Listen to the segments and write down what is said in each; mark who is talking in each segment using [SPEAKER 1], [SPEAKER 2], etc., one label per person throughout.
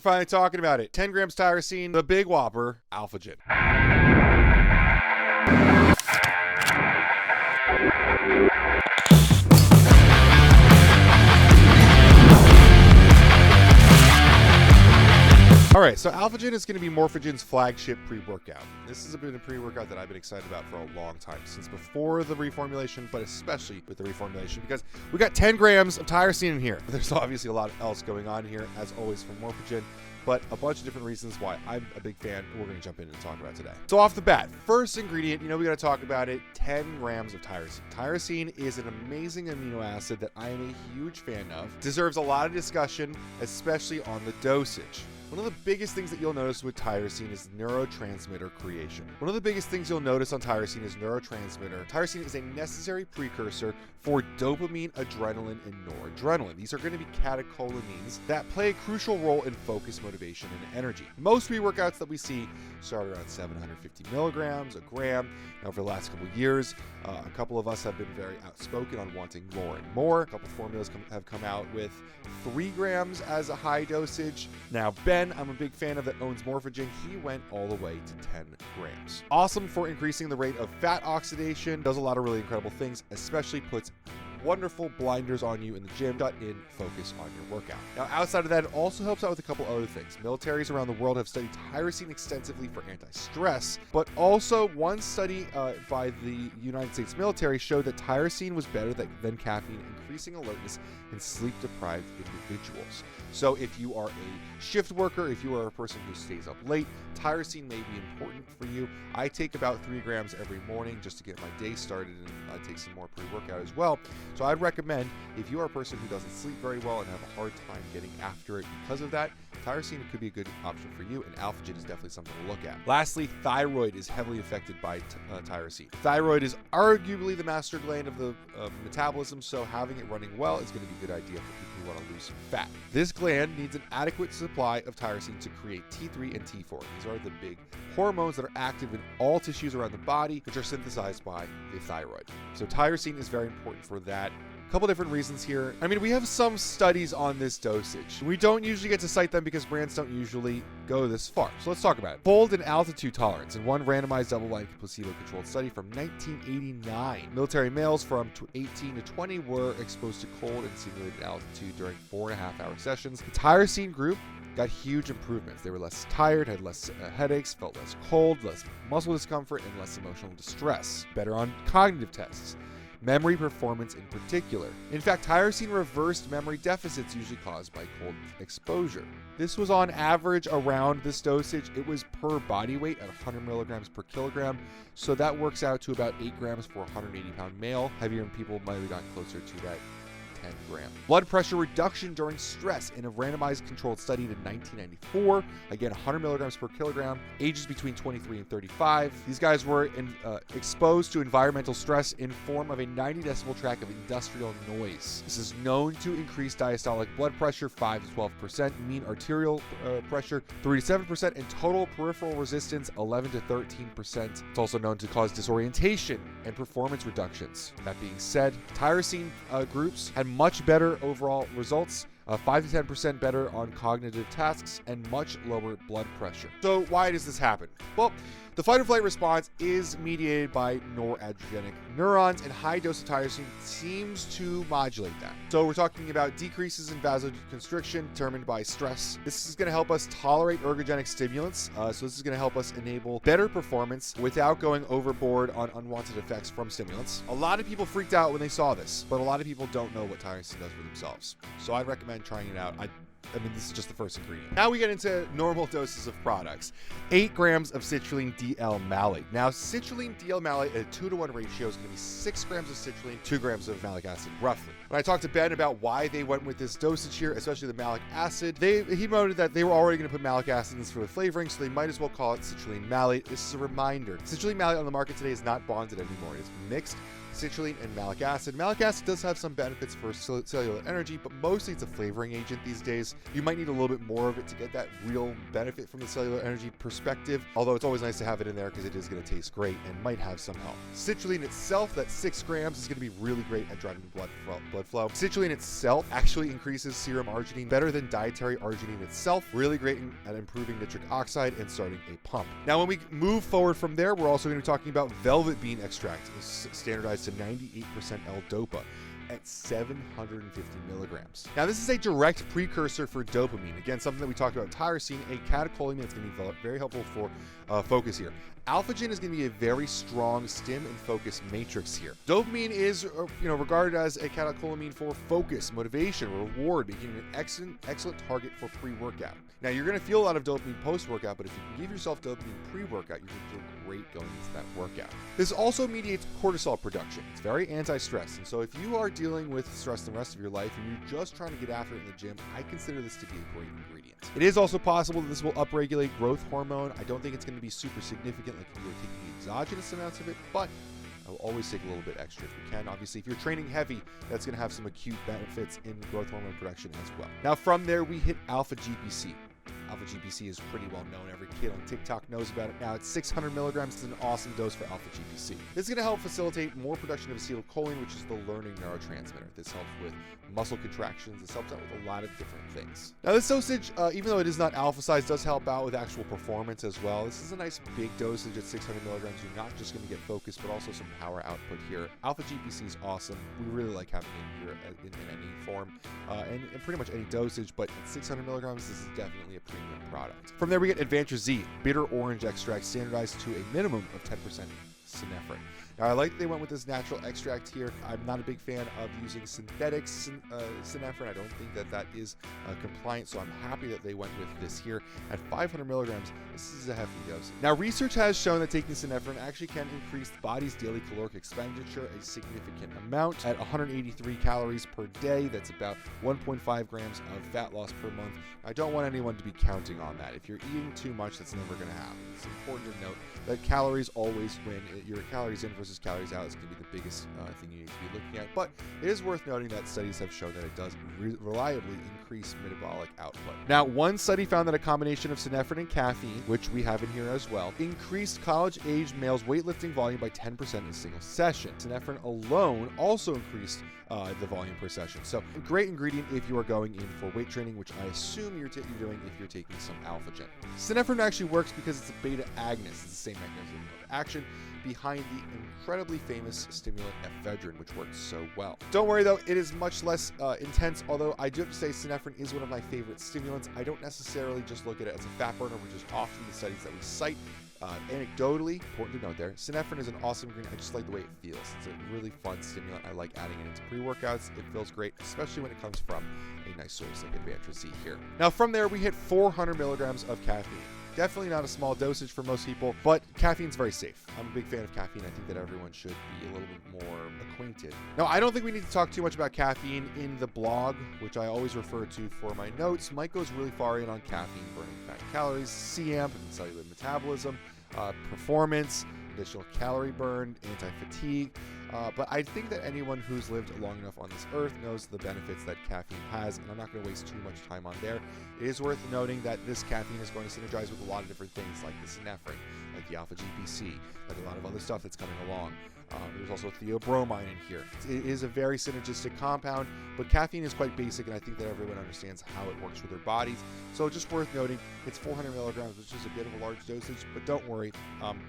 [SPEAKER 1] finally talking about it. 10 grams tyrosine, the big whopper, AlphaGen. All right, so AlphaGen is going to be Morphogen's flagship pre-workout. This has been a pre-workout that I've been excited about for a long time, since before the reformulation, but especially with the reformulation, because we got 10 grams of tyrosine in here. There's obviously a lot else going on here, as always, from Morphogen, but a bunch of different reasons why I'm a big fan, and we're going to jump in and talk about today. So off the bat, first ingredient, we got to talk about it, 10 grams of tyrosine. Tyrosine is an amazing amino acid that I am a huge fan of. Deserves a lot of discussion, especially on the dosage. One of the biggest things that you'll notice with tyrosine is neurotransmitter creation. One of the biggest things you'll notice on tyrosine is neurotransmitter. Tyrosine is a necessary precursor for dopamine, adrenaline, and noradrenaline. These are going to be catecholamines that play a crucial role in focus, motivation, and energy. Most pre-workouts that we see start around 750 milligrams, a gram. Now, for the last couple of years, a couple of us have been very outspoken on wanting more and more. A couple formulas have come out with 3 grams as a high dosage. Now, Ben, I'm a big fan of, that owns Morphogen, he went all the way to 10 grams. Awesome for increasing the rate of fat oxidation, does a lot of really incredible things, especially puts wonderful blinders on you in the gym, shut in focus on your workout. Now, outside of that, it also helps out with a couple other things. Militaries around the world have studied tyrosine extensively for anti-stress, but also one study by the United States military showed that tyrosine was better than caffeine, increasing alertness in sleep-deprived individuals. So if you are a shift worker, if you are a person who stays up late, tyrosine may be important for you. I take about 3 grams every morning just to get my day started, and I take some more pre-workout as well. So I'd recommend, if you are a person who doesn't sleep very well and have a hard time getting after it because of that, tyrosine could be a good option for you, and AlphaGen is definitely something to look at. Lastly, thyroid is heavily affected by tyrosine. Thyroid is arguably the master gland of the metabolism, so having it running well is going to be a good idea for people who want to lose some fat. This gland needs an adequate supply of tyrosine to create T3 and T4. These are the big hormones that are active in all tissues around the body, which are synthesized by the thyroid. So tyrosine is very important for that. A couple different reasons here. We have some studies on this dosage. We don't usually get to cite them because brands don't usually go this far. So let's talk about it. Cold and altitude tolerance. In one randomized double-blind placebo-controlled study from 1989, military males from 18 to 20 were exposed to cold and simulated altitude during 4.5-hour sessions. The tyrosine group got huge improvements. They were less tired, had less headaches, felt less cold, less muscle discomfort, and less emotional distress. Better on cognitive tests. Memory performance in particular. In fact, tyrosine reversed memory deficits usually caused by cold exposure. This was on average around this dosage. It was per body weight at 100 milligrams per kilogram. So that works out to about 8 grams for a 180-pound male. Heavier people might have gotten closer to that 10 gram. Blood pressure reduction during stress in a randomized controlled study in 1994. Again, 100 milligrams per kilogram, ages between 23 and 35. These guys were exposed to environmental stress in form of a 90 decibel track of industrial noise. This is known to increase diastolic blood pressure 5 to 12%, mean arterial pressure 3 to 7%, and total peripheral resistance 11 to 13%. It's also known to cause disorientation and performance reductions. That being said, tyrosine groups had much better overall results, 5 to 10% better on cognitive tasks, and much lower blood pressure. So why does this happen? Well, the fight or flight response is mediated by noradrenergic neurons, and high dose of tyrosine seems to modulate that. So we're talking about decreases in vasoconstriction determined by stress. This is going to help us tolerate ergogenic stimulants. So this is going to help us enable better performance without going overboard on unwanted effects from stimulants. A lot of people freaked out when they saw this, but a lot of people don't know what tyrosine does for themselves. So I'd recommend trying it out. This is just the first ingredient. Now we get into normal doses of products. 8 grams of citrulline DL-Malate. Now, citrulline DL-Malate at a 2-to-1 ratio is going to be 6 grams of citrulline, 2 grams of malic acid, roughly. When I talked to Ben about why they went with this dosage here, especially the malic acid, he noted that they were already going to put malic acid in this for the flavoring, so they might as well call it citrulline malate. This is a reminder. Citrulline malate on the market today is not bonded anymore. It is mixed. citrulline, and malic acid. Malic acid does have some benefits for cellular energy, but mostly it's a flavoring agent these days. You might need a little bit more of it to get that real benefit from the cellular energy perspective, although it's always nice to have it in there because it is going to taste great and might have some help. Citrulline itself, that's 6 grams, is going to be really great at driving blood flow. Citrulline itself actually increases serum arginine better than dietary arginine itself, really great at improving nitric oxide and starting a pump. Now, when we move forward from there, we're also going to be talking about velvet bean extract, standardized to 98% L-Dopa at 750 milligrams. Now, this is a direct precursor for dopamine. Again, something that we talked about, tyrosine, a catecholamine that's going to be very helpful for focus here. AlphaGen is going to be a very strong stim and focus matrix here. Dopamine is, regarded as a catecholamine for focus, motivation, reward, making an excellent target for pre-workout. Now, you're going to feel a lot of dopamine post-workout, but if you can give yourself dopamine pre-workout, you're going to feel great going into that workout. This also mediates cortisol production. It's very anti-stress, and so if you are dealing with stress the rest of your life and you're just trying to get after it in the gym, I consider this to be a great ingredient. It is also possible that this will upregulate growth hormone. I don't think it's going to be super significant like if you were taking exogenous amounts of it, but I will always take a little bit extra if you can. Obviously, if you're training heavy, that's going to have some acute benefits in growth hormone production as well. Now, from there, we hit Alpha-GPC. Alpha-GPC is pretty well known. Every kid on TikTok knows about it now. It's 600 milligrams. It's an awesome dose for Alpha-GPC. This is going to help facilitate more production of acetylcholine, which is the learning neurotransmitter. This helps with muscle contractions. This helps out with a lot of different things. Now, this dosage, even though it is not alpha size, does help out with actual performance as well. This is a nice big dosage at 600 milligrams. You're not just going to get focus, but also some power output here. Alpha-GPC is awesome. We really like having it here in any form and pretty much any dosage, but at 600 milligrams, this is definitely a premium product. From there, we get Advantra Z, bitter orange extract, standardized to a minimum of 10% Synephrine. Now, I like that they went with this natural extract here. I'm not a big fan of using synthetic Synephrine. I don't think that is compliant, so I'm happy that they went with this here. At 500 milligrams, this is a hefty dose. Now, research has shown that taking Synephrine actually can increase the body's daily caloric expenditure a significant amount. At 183 calories per day, that's about 1.5 grams of fat loss per month. I don't want anyone to be counting on that. If you're eating too much, that's never going to happen. It's important to note that calories always win. Your calories in versus calories out is going to be the biggest thing you need to be looking at, but it is worth noting that studies have shown that it does reliably increase metabolic output. Now, one study found that a combination of Synephrine and caffeine, which we have in here as well, increased college-aged males' weightlifting volume by 10% in a single session. Synephrine alone also increased the volume per session. So, a great ingredient if you are going in for weight training, which I assume you're doing if you're taking some AlphaGen. Synephrine actually works because it's a beta agonist. It's the same mechanism of action behind the incredibly famous stimulant ephedrine, which works so well. Don't worry though, it is much less intense, although I do have to say Synephrine is one of my favorite stimulants. I don't necessarily just look at it as a fat burner, which is often the studies that we cite. Anecdotally, important to note there, Synephrine is an awesome ingredient. I just like the way it feels. It's a really fun stimulant. I like adding it into pre-workouts. It feels great, especially when it comes from a nice source like Advantra Z here. Now from there, we hit 400 milligrams of caffeine. Definitely not a small dosage for most people, but caffeine's very safe. I'm a big fan of caffeine. I think that everyone should be a little bit more acquainted. Now, I don't think we need to talk too much about caffeine in the blog, which I always refer to for my notes. Mike goes really far in on caffeine, burning fat calories, C-amp, and cellular metabolism, performance, additional calorie burn, anti-fatigue. But I think that anyone who's lived long enough on this earth knows the benefits that caffeine has, and I'm not going to waste too much time on there. It is worth noting that this caffeine is going to synergize with a lot of different things, like the Synephrine, like the Alpha-GPC, like a lot of other stuff that's coming along. There's also Theobromine in here. It is a very synergistic compound, but caffeine is quite basic, and I think that everyone understands how it works with their bodies. So just worth noting, it's 400 milligrams, which is a bit of a large dosage, but don't worry.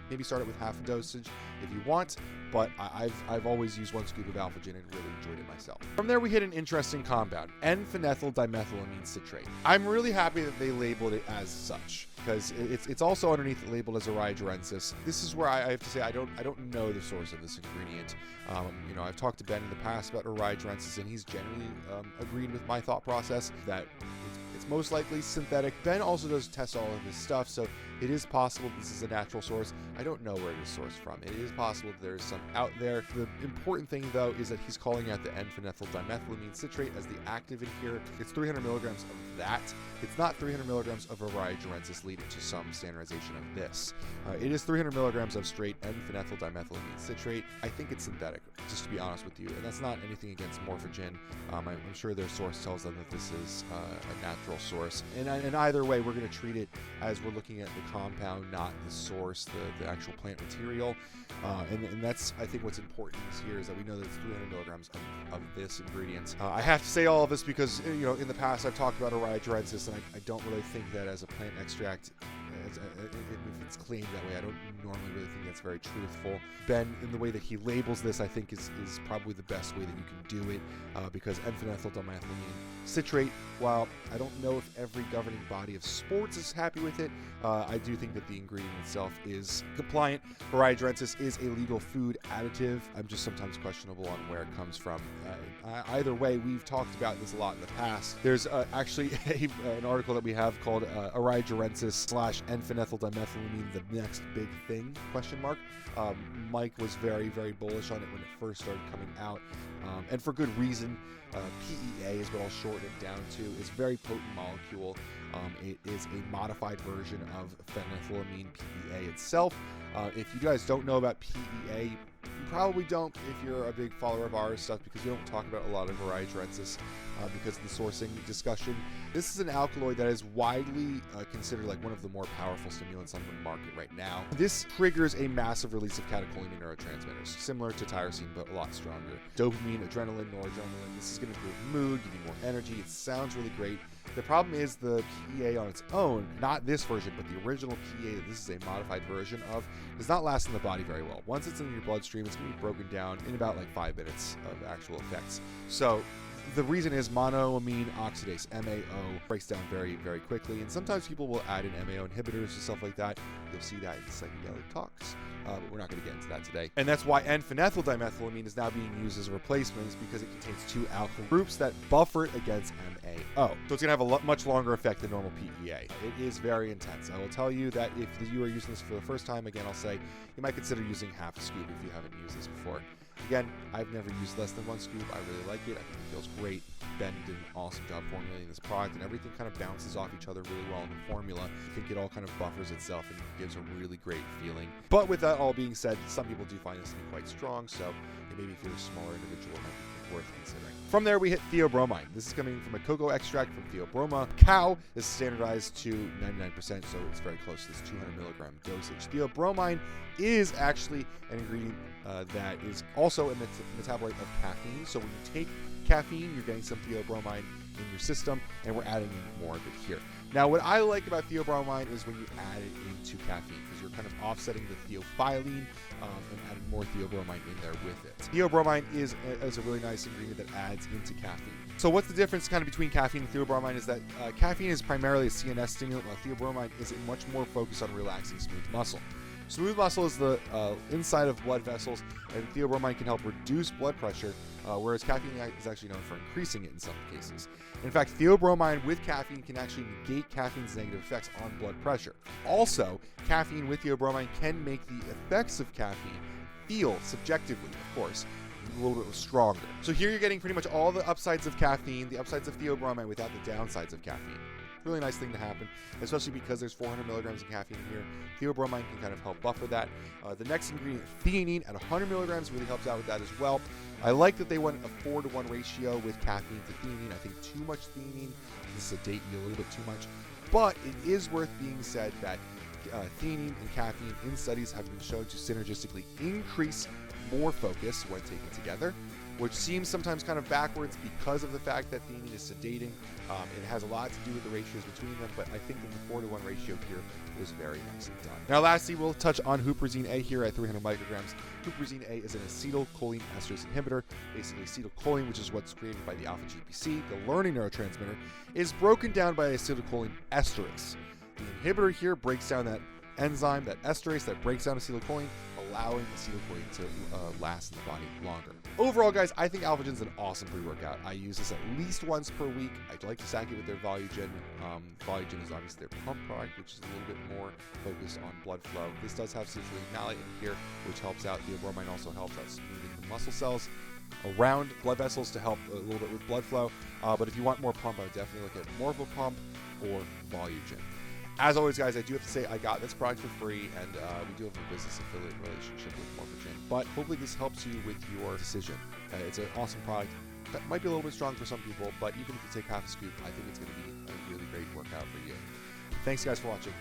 [SPEAKER 1] Maybe start it with half a dosage if you want, but I've always used 1 scoop of AlphaGen and really enjoyed it myself. From there, we hit an interesting compound, N-Phenethyldimethylamine citrate. I'm really happy that they labeled it as such, because it's also underneath it labeled as Origerensis. This is where I have to say I don't know the source of this ingredient. I've talked to Ben in the past about Origerensis, and he's generally agreed with my thought process that it's most likely synthetic. Ben also does test all of his stuff, so It is possible this is a natural source. I don't know where it is sourced from. It is possible that there is some out there. The important thing, though, is that he's calling out the N-Phenethyldimethylamine citrate as the active in here. It's 300 milligrams of that. It's not 300 milligrams of Variegrensis, leading to some standardization of this. It is 300 milligrams of straight N-Phenethyldimethylamine citrate. I think it's synthetic, just to be honest with you, and that's not anything against Morphogen. I'm sure their source tells them that this is a natural source. And either way, we're going to treat it as we're looking at the compound, not the source, the actual plant material. And that's, I think, what's important here is that we know that it's 300 milligrams of this ingredient. I have to say all of this because, in the past I've talked about Variegrensis, and I don't really think that as a plant extract, if it's claimed that way, I don't normally really think that's very truthful. Ben, in the way that he labels this, I think is probably the best way that you can do it, because N-Phenethyldimethylamine citrate, while I don't know if every governing body of sports is happy with it, I do think that the ingredient itself is compliant. Variegrensis is a legal food additive. I'm just sometimes questionable on where it comes from. Either way, we've talked about this a lot in the past. There's actually an article that we have called Variegrensis / N-Phenethyldimethylamine, the next big thing, ? Mike was very, very bullish on it when it first started coming out, and for good reason. PEA is what I'll shorten it down to. It's a very potent molecule. It is a modified version of phenethylamine PEA itself. If you guys don't know about PEA, you probably don't if you're a big follower of our stuff, because we don't talk about a lot of Variegrensis because of the sourcing discussion. This is an alkaloid that is widely considered like one of the more powerful stimulants on the market right now. This triggers a massive release of catecholamine neurotransmitters, similar to tyrosine, but a lot stronger. Dopamine, adrenaline, noradrenaline. This is going to improve mood, give you more energy. It sounds really great. The problem is the PEA on its own, not this version, but the original PEA that this is a modified version of, does not last in the body very well. Once it's in your bloodstream, it's going to be broken down in about like 5 minutes of actual effects. So the reason is monoamine oxidase, MAO, breaks down very, very quickly, and sometimes people will add in MAO inhibitors or stuff like that. You'll see that in psychedelic talks, but we're not going to get into that today. And that's why N-Phenethyldimethylamine is now being used as a replacement, is because it contains 2 alkyl groups that buffer it against MAO. So it's going to have a much longer effect than normal PEA. It is very intense. I will tell you that if you are using this for the first time, again, I'll say you might consider using half a scoop if you haven't used this before. Again, I've never used less than 1 scoop. I really like it. I think it feels great. Ben did an awesome job formulating this product, and everything kind of bounces off each other really well in the formula. I think it all kind of buffers itself and gives a really great feeling. But with that all being said, some people do find this to be quite strong, so maybe if you're a smaller individual, it might be worth considering. From there, we hit Theobromine. This is coming from a cocoa extract from Theobroma cow. This is standardized to 99%, so it's very close to this 200 milligram dosage. Theobromine is actually an ingredient that is also a metabolite of caffeine. So when you take caffeine, you're getting some Theobromine in your system, and we're adding in more of it here. Now, what I like about Theobromine is when you add it into caffeine, because you're kind of offsetting the theophylline and adding more Theobromine in there with it. Theobromine is a really nice ingredient that adds into caffeine. So what's the difference kind of between caffeine and theobromine is that caffeine is primarily a CNS stimulant, while theobromine is much more focused on relaxing smooth muscle. Smooth muscle is the inside of blood vessels, and theobromine can help reduce blood pressure, whereas caffeine is actually known for increasing it in some cases. In fact, theobromine with caffeine can actually negate caffeine's negative effects on blood pressure. Also, caffeine with theobromine can make the effects of caffeine feel, subjectively, of course, a little bit stronger. So here you're getting pretty much all the upsides of caffeine, the upsides of theobromine without the downsides of caffeine. Really nice thing to happen, especially because there's 400 milligrams of caffeine in here. Theobromine can kind of help buffer that. The next ingredient, theanine, at 100 milligrams really helps out with that as well. I like that they went a 4-to-1 ratio with caffeine to theanine. I think too much theanine can sedate you a little bit too much, but it is worth being said that theanine and caffeine in studies have been shown to synergistically increase more focus when taken together, which seems sometimes kind of backwards because of the fact that theanine is sedating. It has a lot to do with the ratios between them, but I think that the 4-to-1 ratio here was very nicely done. Now lastly, we'll touch on Huperzine A here at 300 micrograms. Huperzine A is an acetylcholine esterase inhibitor. Basically, acetylcholine, which is what's created by the Alpha-GPC, the learning neurotransmitter, is broken down by acetylcholine esterase. The inhibitor here breaks down that enzyme, that esterase that breaks down acetylcholine, allowing acetylcholine to last in the body longer. Overall, guys, I think AlphaGen's an awesome pre-workout. I use this at least once per week. I'd like to stack it with their VoluGen. VoluGen is obviously their pump product, which is a little bit more focused on blood flow. This does have citrulline malate in here, which helps out. Theobromine also helps out smoothing the muscle cells around blood vessels to help a little bit with blood flow. But if you want more pump, I would definitely look at Morpho Pump or VoluGen. As always, guys, I do have to say I got this product for free, and we do have a business affiliate relationship with Morphogen. But hopefully this helps you with your decision. It's an awesome product. That might be a little bit strong for some people, but even if you take half a scoop, I think it's going to be a really great workout for you. Thanks, guys, for watching.